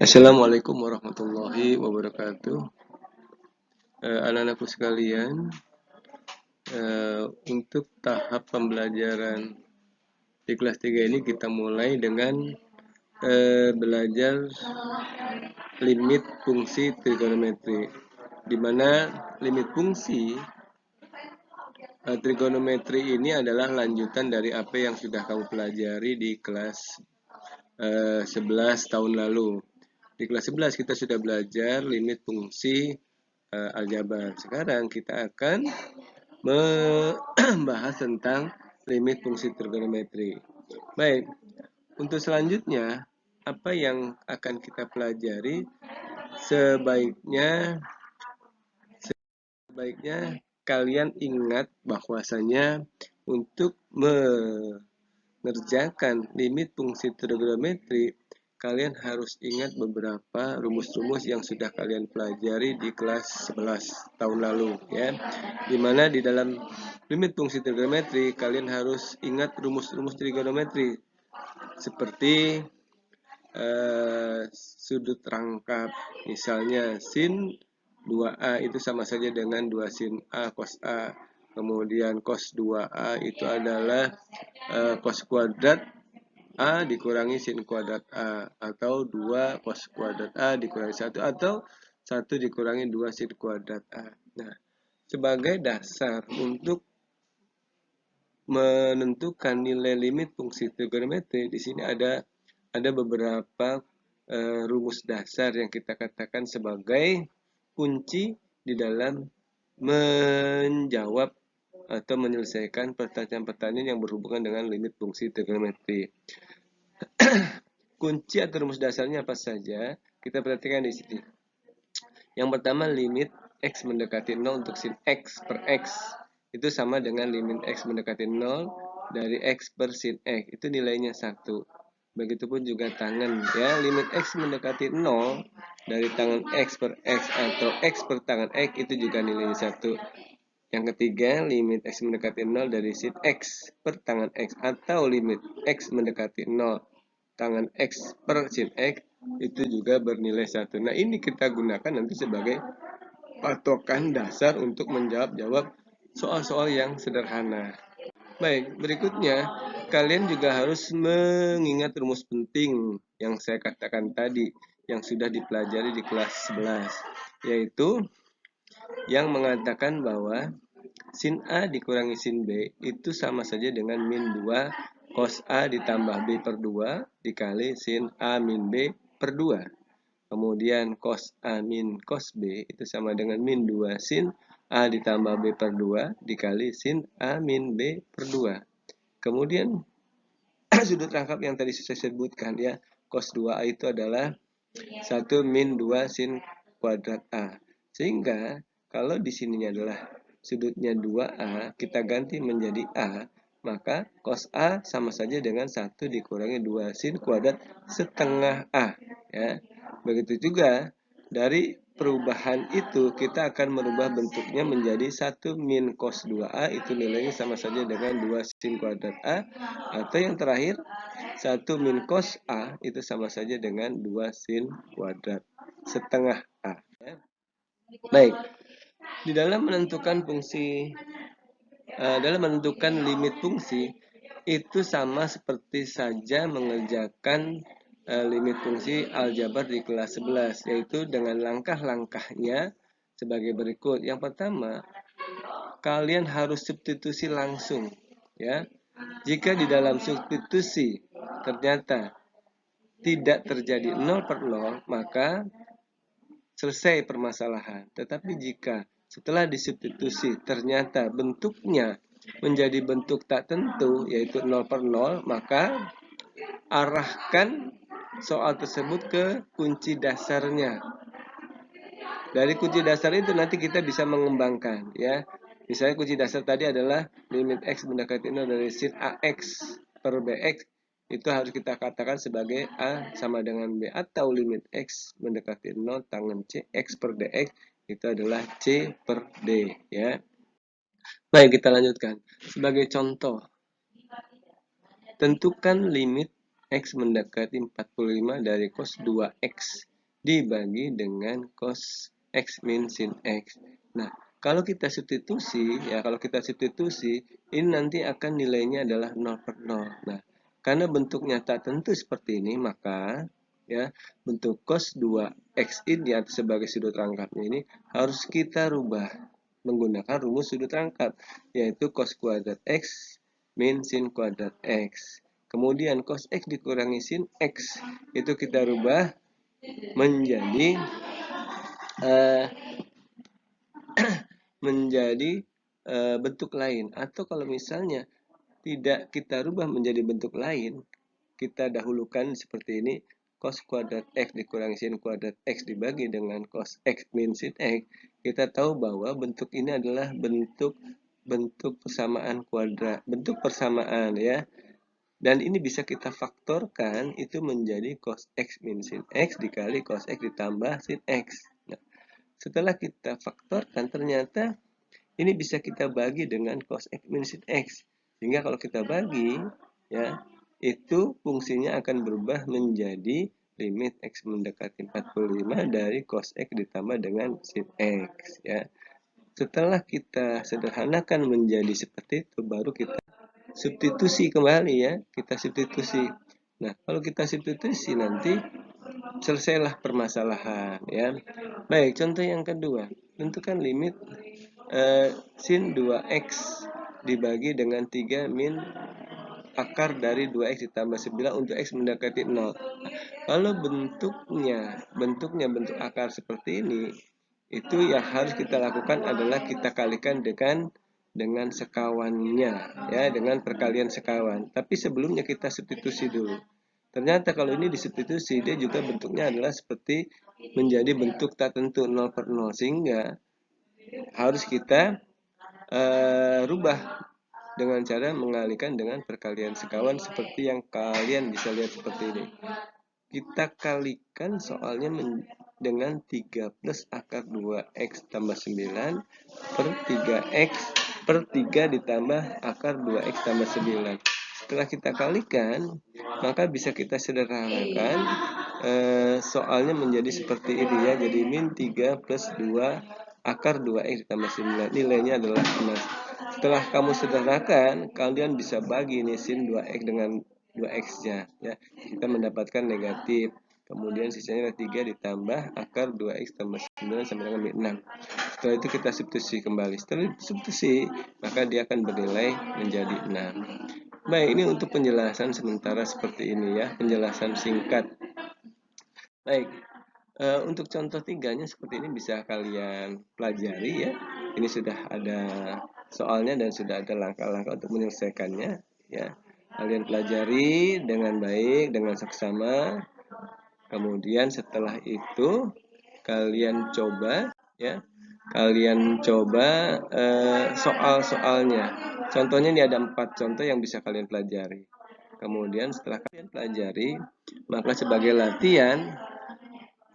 Assalamualaikum warahmatullahi wabarakatuh. Anak-anakku sekalian, untuk tahap pembelajaran di kelas 3 ini kita mulai dengan belajar limit fungsi trigonometri, di mana limit fungsi trigonometri ini adalah lanjutan dari apa yang sudah kamu pelajari di kelas 11 tahun lalu. Di kelas 11 kita sudah belajar limit fungsi aljabar. Sekarang kita akan membahas tentang limit fungsi trigonometri. Baik, untuk selanjutnya, apa yang akan kita pelajari sebaiknya kalian ingat bahwasanya untuk mengerjakan limit fungsi trigonometri, kalian harus ingat beberapa rumus-rumus yang sudah kalian pelajari di kelas 11 tahun lalu, ya. Dimana di dalam limit fungsi trigonometri, kalian harus ingat rumus-rumus trigonometri seperti sudut rangkap, misalnya sin 2A itu sama saja dengan 2 sin A cos A. Kemudian cos 2A itu adalah cos kuadrat A dikurangi sin kuadrat A, atau 2 cos kuadrat A dikurangi 1, atau 1 dikurangi 2 sin kuadrat A. Nah, sebagai dasar untuk menentukan nilai limit fungsi trigonometri, di sini ada beberapa rumus dasar yang kita katakan sebagai kunci di dalam menjawab atau menyelesaikan pertanyaan-pertanyaan yang berhubungan dengan limit fungsi trigonometri. Kunci atau rumus dasarnya apa saja? Kita perhatikan di sini. Yang pertama, limit x mendekati 0 untuk sin x per x itu sama dengan limit x mendekati 0 dari x per sin x, itu nilainya 1. Begitupun juga tangan, ya, limit x mendekati 0 dari tangan x per x atau x per tangan x itu juga nilainya 1. Yang ketiga, limit x mendekati 0 dari sin x per tangan x atau limit x mendekati 0 tangan x per sin x itu juga bernilai 1. Nah, ini kita gunakan nanti sebagai patokan dasar untuk menjawab soal-soal yang sederhana. Baik, berikutnya kalian juga harus mengingat rumus penting yang saya katakan tadi yang sudah dipelajari di kelas 11, yaitu yang mengatakan bahwa sin A dikurangi sin B itu sama saja dengan min 2 cos A ditambah B per 2 dikali sin A min B per 2. Kemudian cos A min cos B itu sama dengan min 2 sin A ditambah B per 2 dikali sin A min B per 2. Kemudian sudut rangkap yang tadi saya sebutkan, ya, cos 2A itu adalah 1 min 2 sin kuadrat A. Sehingga kalau di sininya adalah sudutnya 2A, kita ganti menjadi A, maka cos A sama saja dengan 1 dikurangi 2 sin kuadrat setengah A, ya. Begitu juga dari perubahan itu kita akan merubah bentuknya menjadi 1 min cos 2A, itu nilainya sama saja dengan 2 sin kuadrat A, atau yang terakhir 1 min cos A itu sama saja dengan 2 sin kuadrat setengah A, ya. Baik, di dalam menentukan limit fungsi itu sama seperti saja mengerjakan limit fungsi aljabar di kelas 11, yaitu dengan langkah-langkahnya sebagai berikut. Yang pertama, kalian harus substitusi langsung, ya. Jika di dalam substitusi ternyata tidak terjadi 0 per 0, maka selesai permasalahan. Tetapi jika setelah disubstitusi ternyata bentuknya menjadi bentuk tak tentu, yaitu 0 per 0, maka arahkan soal tersebut ke kunci dasarnya. Dari kunci dasar itu nanti kita bisa mengembangkan, ya. Misalnya kunci dasar tadi adalah limit x mendekati 0 dari sin ax per bx, itu harus kita katakan sebagai A sama dengan B, atau limit x mendekati 0 tangen C x per dx itu adalah C per D, ya. Baik, kita lanjutkan. Sebagai contoh, tentukan limit X mendekati 45 dari cos 2X dibagi dengan cos X min sin X. Nah, kalau kita substitusi, ini nanti akan nilainya adalah 0/0. Nah, karena bentuknya tak tentu seperti ini, maka ya bentuk cos 2X ini atau sebagai sudut rangkapnya ini harus kita rubah menggunakan rumus sudut rangkap, yaitu cos kuadrat X min sin kuadrat X. Kemudian cos X dikurangi sin X itu kita rubah menjadi bentuk lain. Atau kalau misalnya tidak kita rubah menjadi bentuk lain, kita dahulukan seperti ini, cos kuadrat X dikurangi sin kuadrat X dibagi dengan cos X min sin X. Kita tahu bahwa bentuk ini adalah bentuk persamaan kuadrat, bentuk persamaan ya. Dan ini bisa kita faktorkan itu menjadi cos X min sin X dikali cos X ditambah sin X. Nah, setelah kita faktorkan ternyata ini bisa kita bagi dengan cos X min sin X. Sehingga kalau kita bagi ya, itu fungsinya akan berubah menjadi limit X mendekati 45 dari cos X ditambah dengan sin X ya. Setelah kita sederhanakan menjadi seperti itu, baru kita substitusi kembali ya, kita substitusi. Nah, kalau kita substitusi nanti selesailah permasalahan ya. Baik, contoh yang kedua, tentukan limit sin 2x dibagi dengan 3 min akar dari 2x ditambah 9 untuk x mendekati 0. Kalau bentuknya bentuk akar seperti ini, itu yang harus kita lakukan adalah kita kalikan dengan sekawannya ya, dengan perkalian sekawan. Tapi sebelumnya kita substitusi dulu. Ternyata kalau ini disubstitusi, dia juga bentuknya adalah seperti menjadi bentuk tak tentu 0/0, sehingga harus kita rubah dengan cara mengalihkan dengan perkalian sekawan seperti yang kalian bisa lihat seperti ini. Kita kalikan soalnya dengan 3 plus akar 2x tambah 9 per 3x per 3 ditambah akar 2x tambah 9. Setelah kita kalikan, maka bisa kita sederhanakan soalnya menjadi seperti ini ya. Jadi min 3 plus 2 akar 2x ditambah 9. Nilainya adalah 6. Setelah kamu sederhanakan, kalian bisa bagi nih sin 2x dengan 2x-nya ya. Kita mendapatkan negatif. Kemudian sisanya 3 ditambah akar 2x tambah 9 sama dengan 6. Setelah itu kita substitusi kembali. Setelah substitusi, maka dia akan bernilai menjadi 6. Baik, ini untuk penjelasan sementara seperti ini ya, penjelasan singkat. Baik, untuk contoh 3-nya seperti ini bisa kalian pelajari ya. Ini sudah ada soalnya dan sudah ada langkah-langkah untuk menyelesaikannya ya. Kalian pelajari dengan baik, dengan seksama. Kemudian setelah itu kalian coba ya, soal-soalnya. Contohnya ini ada 4 contoh yang bisa kalian pelajari. Kemudian setelah kalian pelajari, maka sebagai latihan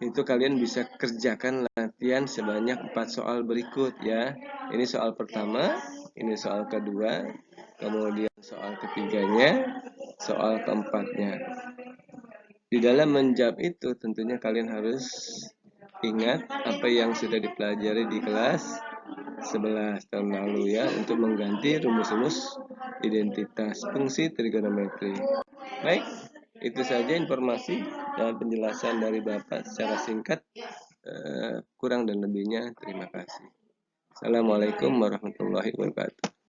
itu kalian bisa kerjakan latihan sebanyak 4 soal berikut ya. Ini soal pertama, ini soal kedua, kemudian soal ketiganya, soal keempatnya. Di dalam menjawab itu tentunya kalian harus ingat apa yang sudah dipelajari di kelas 11 tahun lalu ya, untuk mengganti rumus-rumus identitas fungsi trigonometri. Baik, itu saja informasi dan penjelasan dari Bapak secara singkat. Kurang dan lebihnya terima kasih. Assalamualaikum warahmatullahi wabarakatuh.